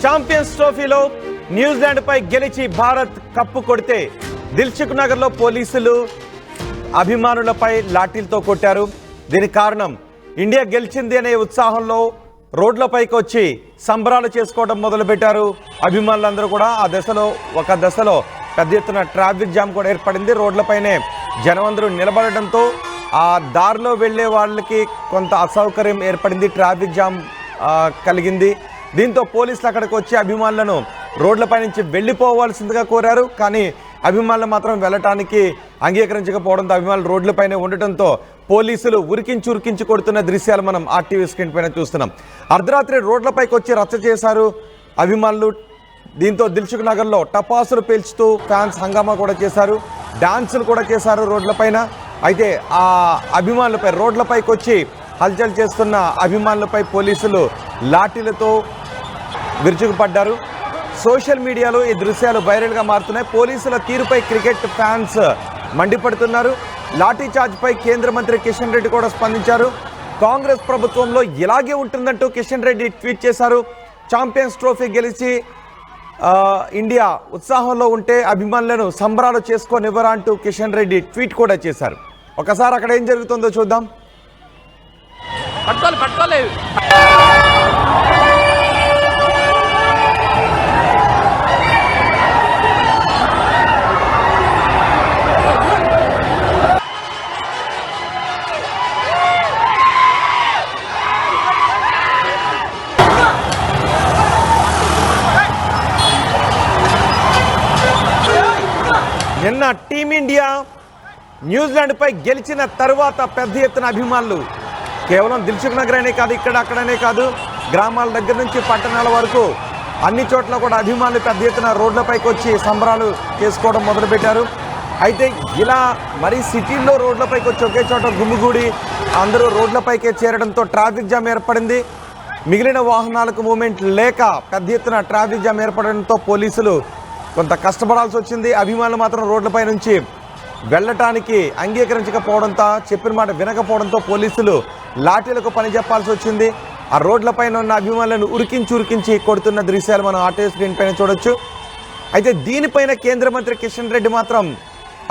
Champions ట్రోఫీలో New Zealand పై గెలిచి Bharat cup కొడితే దిల్సుఖ్ నగర్ లో పోలీసులు అభిమానులపై లాఠీలతో కొట్టారు. దీనికి కారణం ఇండియా గెలిచింది అనే ఉత్సాహంలో రోడ్లపైకి వచ్చి సంబరాలు చేసుకోవడం మొదలుపెట్టారు అభిమానులందరూ కూడా. ఒక దశలో పెద్ద ఎత్తున ట్రాఫిక్ జామ్ కూడా ఏర్పడింది. రోడ్లపైనే జనమందరూ నిలబడడంతో ఆ దారిలో వెళ్లే వాళ్ళకి కొంత అసౌకర్యం ఏర్పడింది, ట్రాఫిక్ జామ్ కలిగింది. దీంతో పోలీసులు అక్కడికి వచ్చి అభిమానులను రోడ్లపై నుంచి వెళ్ళిపోవాల్సిందిగా కోరారు. కానీ అభిమానులు మాత్రం వెళ్ళటానికి అంగీకరించకపోవడంతో అభిమానులు రోడ్లపైనే ఉండటంతో పోలీసులు ఉరికించి కొడుతున్న దృశ్యాలు మనం ఆర్టీవీ స్క్రీన్ పైన చూస్తున్నాం. అర్ధరాత్రి రోడ్లపైకి వచ్చి రచ్చ చేశారు అభిమానులు. దీంతో దిల్సుఖ్ నగర్లో టపాసులు పేల్చుతూ ఫ్యాన్స్ హంగామా కూడా చేశారు, డాన్సులు కూడా చేశారు రోడ్లపైన. అయితే ఆ అభిమానులపై రోడ్లపైకి వచ్చి హల్చల్ చేస్తున్న అభిమానులపై పోలీసులు లాఠీలతో విరుచుకుపడ్డారు. సోషల్ మీడియాలో ఈ దృశ్యాలు వైరల్గా మారుతున్నాయి. పోలీసుల తీరుపై క్రికెట్ ఫ్యాన్స్ మండిపడుతున్నారు. లాఠీ చార్జ్పై కేంద్ర మంత్రి కిషన్ రెడ్డి కూడా స్పందించారు. కాంగ్రెస్ ప్రభుత్వంలో ఇలాగే ఉంటుందంటూ కిషన్ రెడ్డి ట్వీట్ చేశారు. ఛాంపియన్స్ ట్రోఫీ గెలిచి ఇండియా ఉత్సాహంలో ఉంటే అభిమానులను సంబరాలు చేసుకోనివ్వరా అంటూ కిషన్ రెడ్డి ట్వీట్ కూడా చేశారు. ఒకసారి అక్కడ ఏం జరుగుతుందో చూద్దాం. నిన్న టీమిండియా న్యూజిలాండ్ పై గెలిచిన తరువాత పెద్ద ఎత్తున అభిమానులు కేవలం దిల్సుఖ్ నగర్ అనే కాదు, అక్కడనే కాదు, గ్రామాల దగ్గర నుంచి పట్టణాల వరకు అన్ని చోట్ల కూడా అభిమానులు పెద్ద ఎత్తున రోడ్లపైకి వచ్చి సంబరాలు చేసుకోవడం మొదలుపెట్టారు. అయితే ఇలా మరి సిటీల్లో రోడ్లపైకి వచ్చి ఒకే చోట గుమిగూడి అందరూ రోడ్లపైకే చేరడంతో ట్రాఫిక్ జామ్ ఏర్పడింది. మిగిలిన వాహనాలకు మూమెంట్ లేక పెద్ద ఎత్తున ట్రాఫిక్ జామ్ ఏర్పడడంతో పోలీసులు కొంత కష్టపడాల్సి వచ్చింది. అభిమానులు మాత్రం రోడ్లపై నుంచి వెళ్ళటానికి అంగీకరించకపోవడంతో, చెప్పిన మాట వినకపోవడంతో పోలీసులు లాఠీలకు పని చెప్పాల్సి వచ్చింది. ఆ రోడ్లపైన ఉన్న అభిమానులను ఉరికించి కొడుతున్న దృశ్యాలు మనం ఆర్టీవీ స్క్రీన్ పైన చూడొచ్చు. అయితే దీనిపైన కేంద్ర మంత్రి కిషన్ రెడ్డి మాత్రం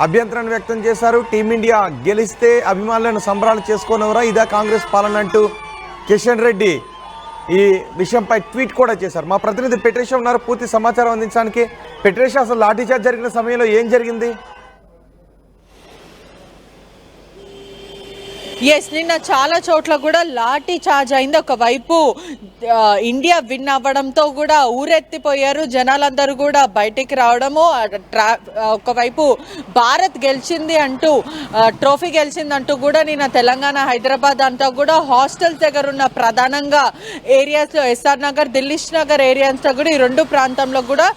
అభ్యంతరాన్ని వ్యక్తం చేశారు. టీమిండియా గెలిస్తే అభిమానులను సంబరాలు చేసుకోనవరా, ఇదా కాంగ్రెస్ పాలన అంటూ కిషన్ రెడ్డి ఈ విషయంపై ట్వీట్ కూడా చేశారు. మా ప్రతినిధి పెట్రేషా ఉన్నారు పూర్తి సమాచారం అందించడానికి. పెట్రేషా, అసలు లాఠీచార్జ్ జరిగిన సమయంలో ఏం జరిగింది? నిన్న చాలా చోట్ల కూడా లాఠీ చార్జ్ అయింది. ఒకవైపు ఇండియా విన్ అవ్వడంతో కూడా ఊరెత్తిపోయారు జనాలందరూ కూడా బయటికి రావడము, ఒకవైపు భారత్ గెలిచింది అంటూ ట్రోఫీ గెలిచిందంటూ కూడా నిన్న తెలంగాణ హైదరాబాద్ అంతా కూడా హాస్టల్స్ దగ్గర ఉన్న ప్రధానంగా ఏరియాస్లో ఎస్ఆర్ నగర్, దిల్లీష్ నగర్ ఏరియాస్లో కూడా ఈ రెండు ప్రాంతంలో కూడా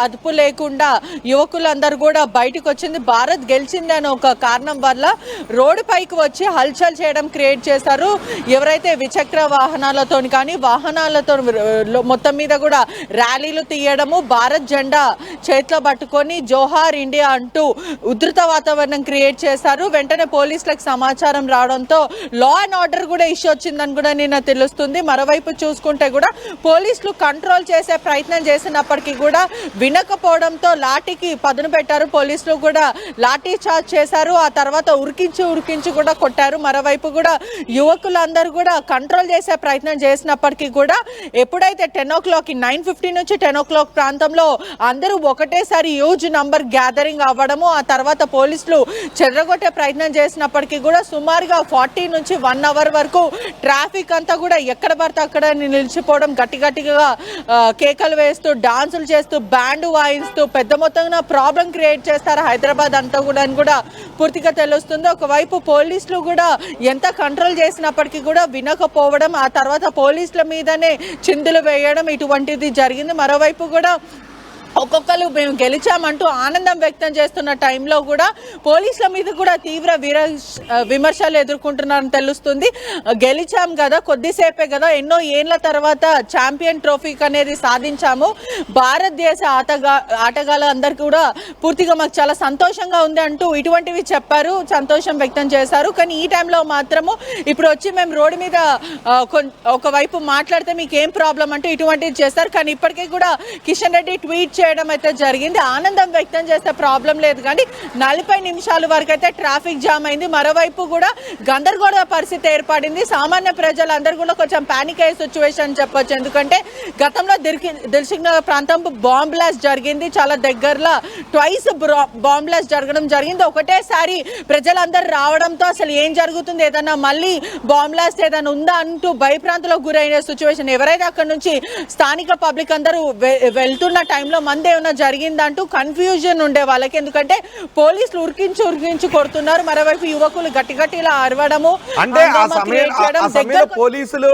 అదుపు లేకుండా యువకులందరూ కూడా బయటకు వచ్చింది. భారత్ గెలిచింది అనే ఒక కారణం వల్ల రోడ్డు పైకి వచ్చి హల్చల్ చేయడం క్రియేట్ చేశారు. ఎవరైతే ద్విచక్ర వాహనాలతో కానీ వాహనాలతో మొత్తం మీద కూడా ర్యాలీలు తీయడము, భారత్ జెండా చేతిలో పట్టుకొని జోహార్ ఇండియా అంటూ ఉధృత వాతావరణం క్రియేట్ చేశారు. వెంటనే పోలీసులకు సమాచారం రావడంతో లా అండ్ ఆర్డర్ కూడా ఇష్యూ వచ్చిందని కూడా నిన్న తెలుస్తుంది. మరోవైపు చూసుకుంటే కూడా పోలీసులు కంట్రోల్ చేసే ప్రయత్నం చేసినప్పటికీ కూడా వినకపోవడంతో లాఠీకి పదును పెట్టారు. పోలీసులు కూడా లాఠీ చార్జ్ చేశారు. ఆ తర్వాత ఉరికించి కూడా కొట్టారు. మరోవైపు కూడా యువకులందరూ కూడా కంట్రోల్ చేసే ప్రయత్నం చేసినప్పటికీ కూడా ఎప్పుడైతే 10 o'clock 9:50 నుంచి 10 o'clock ప్రాంతంలో అందరూ ఒకటేసారి హ్యూజ్ నంబర్ గ్యాదరింగ్ అవ్వడము, ఆ తర్వాత పోలీసులు చెదరగొట్టే ప్రయత్నం చేసినప్పటికీ కూడా సుమారుగా 40 నుంచి 1 hour వరకు ట్రాఫిక్ అంతా కూడా ఎక్కడ పడితే అక్కడ నిలిచిపోవడం, గట్టిగా కేకలు వేస్తూ డాన్సులు చేస్తూ బ్యాండ్ వాయిస్తూ పెద్ద మొత్తంగా ప్రాబ్లం క్రియేట్ చేస్తారు హైదరాబాద్ అంతా కూడా అని కూడా పూర్తిగా తెలుస్తుంది. ఒకవైపు పోలీసులు కూడా ఎంత కంట్రోల్ చేసినప్పటికీ కూడా వినకపోవడం, ఆ తర్వాత పోలీసుల మీదనే చిందులు వేయడం ఇటువంటిది జరిగింది. మరోవైపు కూడా ఒక్కొక్కరు మేము గెలిచామంటూ ఆనందం వ్యక్తం చేస్తున్న టైంలో కూడా పోలీసుల మీద కూడా తీవ్ర విమర్శలు ఎదుర్కొంటున్నారని తెలుస్తుంది. గెలిచాం కదా, కొద్దిసేపే కదా, ఎన్నో ఏళ్ల తర్వాత ఛాంపియన్ ట్రోఫీకి అనేది సాధించాము. భారతదేశ ఆటగాళ్ళ అందరికీ కూడా పూర్తిగా మాకు చాలా సంతోషంగా ఉంది అంటూ ఇటువంటివి చెప్పారు, సంతోషం వ్యక్తం చేశారు. కానీ ఈ టైంలో మాత్రము ఇప్పుడు వచ్చి మేము రోడ్డు మీద ఒకవైపు మాట్లాడితే మీకు ఏం ప్రాబ్లం అంటూ ఇటువంటివి చేస్తారు. కానీ ఇప్పటికీ కూడా కిషన్ రెడ్డి ట్వీట్ చేయడం అయితే జరిగింది. ఆనందం వ్యక్తం చేస్తే ప్రాబ్లం లేదు, కానీ 40 నిమిషాల వరకు అయితే ట్రాఫిక్ జామ్ అయింది. మరోవైపు కూడా గందరగోళ పరిస్థితి ఏర్పడింది. సామాన్య ప్రజలందరూ కూడా కొంచెం పానిక్ అయ్యే సిచ్యువేషన్ చెప్పొచ్చు. ఎందుకంటే గతంలో దిల్సుఖ్ నగర్ ప్రాంతం బాంబ్ బ్లాస్ట్ జరిగింది, చాలా దగ్గరలో ట్వైస్ బాంబ్ బ్లాస్ట్ జరగడం జరిగింది. ఒకటేసారి ప్రజలందరూ రావడంతో అసలు ఏం జరుగుతుంది, ఏదన్నా మళ్ళీ బాంబ్ బ్లాస్ట్ ఏదైనా ఉందా అంటూ భయప్రాంతులకు గురైన సిచ్యువేషన్. ఎవరైతే అక్కడ నుంచి స్థానిక పబ్లిక్ అందరూ వెళ్తున్న టైంలో మంది ఏమైనా జరిగిందంటూ కన్ఫ్యూజన్ ఉండే వాళ్ళకి. ఎందుకంటే పోలీసులు ఉరికించి కొడుతున్నారు, మరోవైపు యువకులు గట్టిలా అరవడము. అంటే ఆ సమయంలో పోలీసులు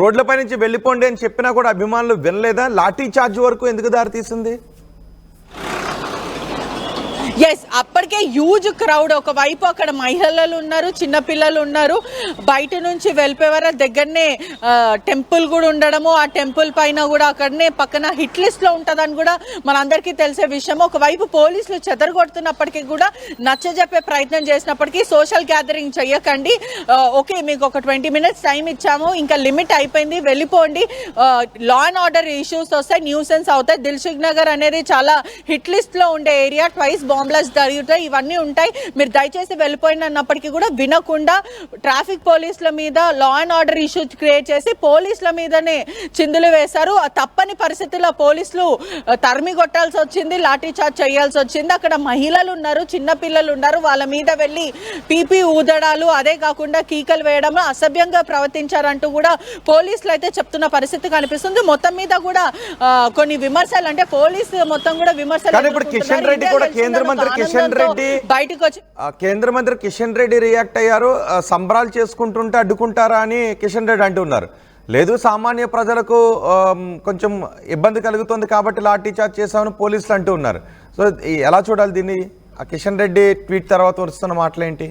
రోడ్లపై నుంచి వెళ్ళిపోండి అని చెప్పినా కూడా అభిమానులు వినలేదా? లాఠీ చార్జ్ వరకు ఎందుకు దారితీసింది? ఎస్, అప్పటికే హ్యూజ్ క్రౌడ్. ఒకవైపు అక్కడ మహిళలు ఉన్నారు, చిన్నపిల్లలు ఉన్నారు. బయట నుంచి వెళ్ళిపోయేవారు. దగ్గరనే టెంపుల్ కూడా ఉండడము, ఆ టెంపుల్ పైన కూడా అక్కడనే పక్కన హిట్ లిస్ట్ లో ఉంటుందని కూడా మనందరికీ తెలిసే విషయం. ఒకవైపు పోలీసులు చెదరగొడుతున్నప్పటికీ కూడా నచ్చజెప్పే ప్రయత్నం చేసినప్పటికీ సోషల్ గ్యాదరింగ్ చెయ్యకండి, ఓకే మీకు ఒక 20 minutes టైం ఇచ్చాము, ఇంకా లిమిట్ అయిపోయింది, వెళ్ళిపోండి, లా అండ్ ఆర్డర్ ఇష్యూస్ వస్తాయి, న్యూసెన్స్ అవుతాయి. దిల్సుఖ్ నగర్ అనేది చాలా హిట్ లిస్ట్ లో ఉండే ఏరియా, ట్వైస్ బాంబ్ బ్లాస్ట్ జరుగుతాయి, ఇవన్నీ ఉంటాయి, మీరు దయచేసి వెళ్ళిపోయింది అన్నప్పటికీ కూడా వినకుండా ట్రాఫిక్ పోలీసుల మీద law and order issue create చేసి పోలీసుల మీదనే చిందులు వేశారు. తప్పని పరిస్థితుల్లో పోలీసులు తరిమి కొట్టాల్సి వచ్చింది, లాఠీ చార్జ్ చేయాల్సి వచ్చింది. అక్కడ మహిళలు ఉన్నారు, చిన్న పిల్లలు ఉన్నారు, వాళ్ళ మీద వెళ్ళి పీపీ ఊదడాలు, అదే కాకుండా కీకలు వేయడం, అసభ్యంగా ప్రవర్తించారంటూ కూడా పోలీసులు అయితే చెప్తున్న పరిస్థితి కనిపిస్తుంది. మొత్తం మీద కూడా కొన్ని విమర్శలు, అంటే పోలీసు మొత్తం కూడా విమర్శలు. కిషన్ రెడ్డి కూడా కేంద్ర మంత్రి కిషన్ రెడ్డి బయటకు వచ్చి కేంద్ర మంత్రి కిషన్ రెడ్డి రియాక్ట్ అయ్యారు. సంబరాలు చేసుకుంటుంటే అడ్డుకుంటారా అని కిషన్ రెడ్డి అంటున్నారు. లేదు, సామాన్య ప్రజలకు కొంచెం ఇబ్బంది కలుగుతుంది కాబట్టి లాఠీ చార్జ్ చేశామని పోలీసులు అంటూ ఉన్నారు. సో ఎలా చూడాలి దీన్ని? ఆ కిషన్ రెడ్డి ట్వీట్ తర్వాత వస్తున్న మాటలేంటి?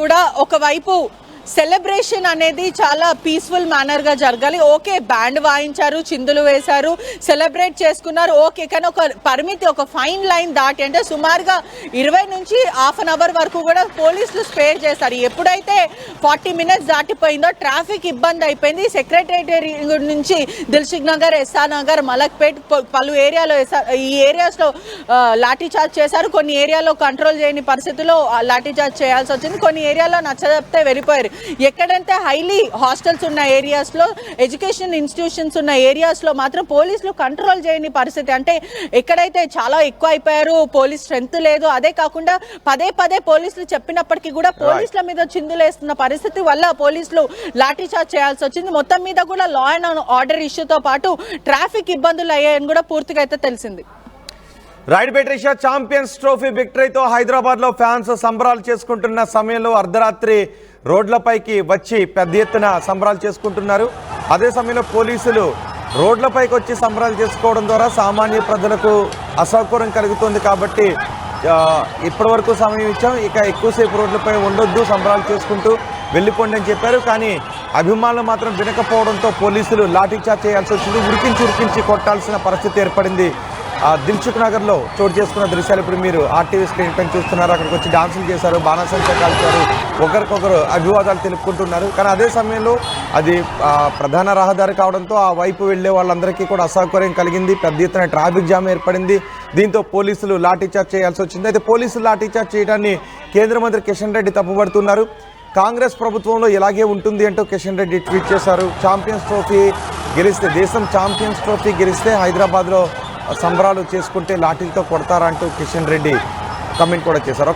కూడా ఒకవైపు సెలబ్రేషన్ అనేది చాలా పీస్ఫుల్ మేనర్గా జరగాలి. ఓకే, బ్యాండ్ వాయించారు, చిందులు వేశారు, సెలబ్రేట్ చేసుకున్నారు, ఓకే. కానీ ఒక పరిమితి, ఒక ఫైన్ లైన్ దాటి, అంటే సుమారుగా 20 నుంచి ½ an hour వరకు కూడా పోలీసులు స్పేర్ చేశారు. ఎప్పుడైతే 40 minutes దాటిపోయిందో ట్రాఫిక్ ఇబ్బంది అయిపోయింది. సెక్రటేరియట్ నుంచి దిల్సుఖ్ నగర్, ఎస్ఆర్ నగర్, మలక్పేట్ పలు ఏరియాలో ఈ ఏరియాస్లో లాఠీ చార్జ్ చేశారు. కొన్ని ఏరియాలో కంట్రోల్ చేయని పరిస్థితుల్లో లాఠీ చార్జ్ చేయాల్సి వచ్చింది. కొన్ని ఏరియాలో నచ్చజెప్తే వెళ్ళిపోయారు. ఎక్కడంటే హైలీ హాస్టల్స్ ఉన్న ఏరియాస్లో, ఎడ్యుకేషన్ ఇన్స్టిట్యూషన్స్ ఉన్న ఏరియాస్లో మాత్రం పోలీసులు కంట్రోల్ చేయని పరిస్థితి. అంటే ఎక్కడైతే చాలా ఎక్కువ అయిపోయారు, పోలీస్ స్ట్రెంత్ లేదు, అదే కాకుండా పదే పోలీసులు చెప్పినప్పటికీ కూడా పోలీసుల మీద చిందులేస్తున్న పరిస్థితి వల్ల పోలీసులు లాఠీ చార్జ్ చేయాల్సి వచ్చింది. మొత్తం మీద కూడా లా అండ్ ఆర్డర్ ఇష్యూతో పాటు ట్రాఫిక్ ఇబ్బందులు అయ్యాయని కూడా పూర్తిగా అయితే తెలిసింది. రైట్ బెట్రిషా, ఛాంపియన్స్ ట్రోఫీ విక్టరీతో హైదరాబాద్ లో ఫ్యాన్స్ సంబరాలు చేసుకుంటున్న సమయంలో అర్ధరాత్రి రోడ్లపైకి వచ్చి పెద్ద ఎత్తున సంబరాలు చేసుకుంటున్నారు. అదే సమయంలో పోలీసులు రోడ్లపైకి వచ్చి సంబరాలు చేసుకోవడం ద్వారా సామాన్య ప్రజలకు అసౌకర్యం కలుగుతుంది. కాబట్టి ఇప్పటి వరకు సమయం ఇచ్చాం, ఇక ఎక్కువసేపు రోడ్లపై ఉండొద్దు, సంబరాలు చేసుకుంటూ వెళ్ళిపోండి అని చెప్పారు. కానీ అభిమానులు మాత్రం వినకపోవడంతో పోలీసులు లాఠీ చార్జ్ చేయాల్సి వచ్చింది. ఉరికించి కొట్టాల్సిన పరిస్థితి ఏర్పడింది. దిల్సుఖ్ నగర్లో చోటు చేసుకున్న దృశ్యాలు ఇప్పుడు మీరు ఆర్టీవీ స్క్రీన్ పైన చూస్తున్నారు. అక్కడికి వచ్చి డాన్సులు చేశారు, బాణాసంచా కాల్చారు, ఒకరికొకరు అభివాదాలు తెలుపుకుంటున్నారు. కానీ అదే సమయంలో అది ప్రధాన రహదారి కావడంతో ఆ వైపు వెళ్లే వాళ్ళందరికీ కూడా అసౌకర్యం కలిగింది. పెద్ద ఎత్తున ట్రాఫిక్ జామ్ ఏర్పడింది. దీంతో పోలీసులు లాఠీచార్జ్ చేయాల్సి వచ్చింది. అయితే పోలీసులు లాఠీచార్జ్ చేయడాన్ని కేంద్ర మంత్రి కిషన్ రెడ్డి తప్పుపడుతున్నారు. కాంగ్రెస్ ప్రభుత్వంలో ఇలాగే ఉంటుంది అంటూ కిషన్ రెడ్డి ట్వీట్ చేశారు. ఛాంపియన్స్ ట్రోఫీ గెలిస్తే, దేశం ఛాంపియన్స్ ట్రోఫీ గెలిస్తే హైదరాబాద్లో సంబరాలు చేసుకుంటే లాఠీలతో కొడతారంటూ కిషన్ రెడ్డి కమెంట్ కూడా చేశారు.